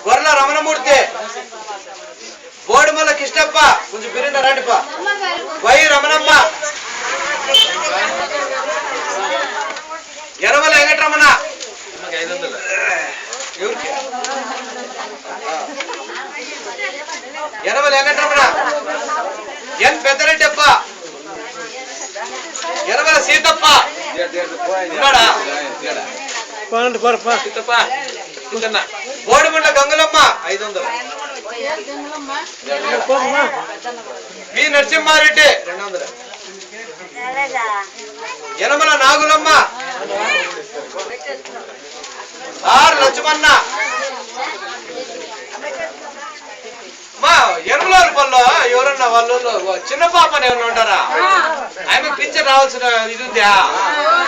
గొర్రెల రమణమూర్తి, బోడిమల్ల కృష్ణప్ప, కొంచెం బిరిన రండిప, Y Ramanamma, Yeravala Venkataramana, Yeravala Venkataramana, N Peddareddappa, Yeravala Seethappa, Bodimanda Gangulamma 500, P Narasimhareddy 200, Yanamala Nagulamma, R Lakshmana, మా ఎనమల పళ్ళు ఎవరన్నా వాళ్ళు చిన్న పాపని ఏమన్నా ఉంటారా? ఆమె పిక్చర్ రావాల్సిన ఇది ఉందా?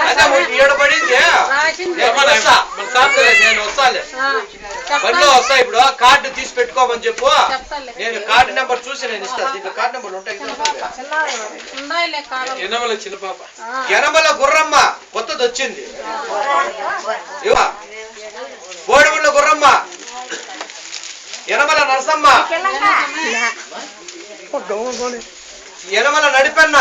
అదే ఏడబడింది, నేను వస్తాలే, బండిలో వస్తా. ఇప్పుడు కార్డు తీసి పెట్టుకోమని చెప్పు, నేను కార్డు నెంబర్ చూసి నేను ఇస్తాను. దీంట్లో కార్డు నెంబర్ ఉంటాయి. యనమల చిన్న పాప, యనమల గుర్రమ్మ కొత్తది వచ్చింది, బోడిగుండ్ల గుర్రమ్మ, యనమల నరసమ్మ, యనమల నడిపెన్న,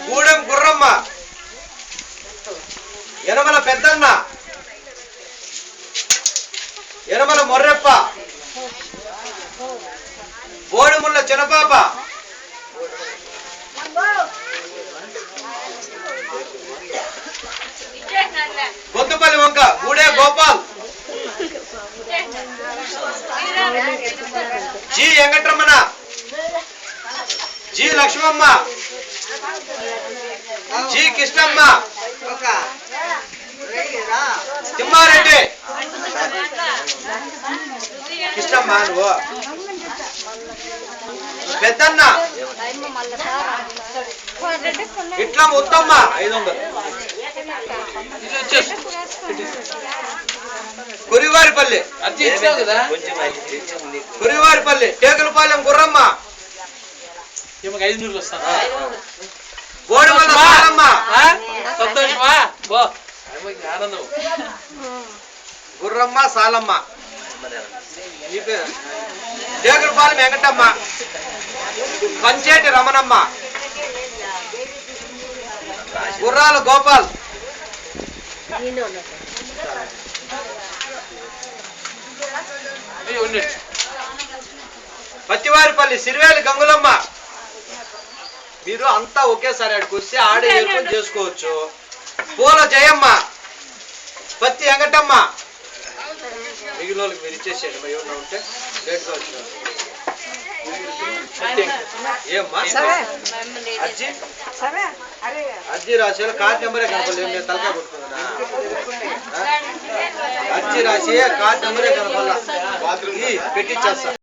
గూడెం గుర్రమ్మ, యనమల పెద్దన్న, Yanamala మొర్రెప్ప, బోడిముళ్ళ Chinnapapa, Gonthupalli Vanka, Goode Gopal, G Venkataramana, G Lakshmamma, G Krishnamma, Thimmareddy, Krishnamma నువ్వు, పెద్దన్న, ఇట్లా ఉత్తమ్మ 500, కురివారిపల్లి, కురివారిపల్లి, టేకులపాలెం గుర్రమ్మ, 500 వస్తాను, బోడిమల్ల సాలమ్మ, సంతోషమా ఆనందం, గుర్రమ్మ సాలమ్మ, టేకులపాలెం వెంకటమ్మ, పంచేటి రమణమ్మ, గుర్రాల గోపాల్, పత్తివారిపల్లి సిరివేలి గంగులమ్మ. మీరు అంతా ఒకేసారి ఆడికి వస్తే ఆడే ఏర్పాటు చేసుకోవచ్చు. పూల జయమ్మ, పత్తి వెంకటమ్మ, మిగిలిన వాళ్ళకి మీరు ఇచ్చేసేయండి. మరి ఏమన్నా ఉంటే లేట్గా వచ్చిన ఏమ్మా అర్జీ అర్జీ రాసి కార్డు నెంబరే కనపడలేదు, నేను తలకాయ కొట్టుకుందా? అర్జీ రాసి కార్డు నెంబరే కనపడాల, పెట్టిచ్చేస్తా.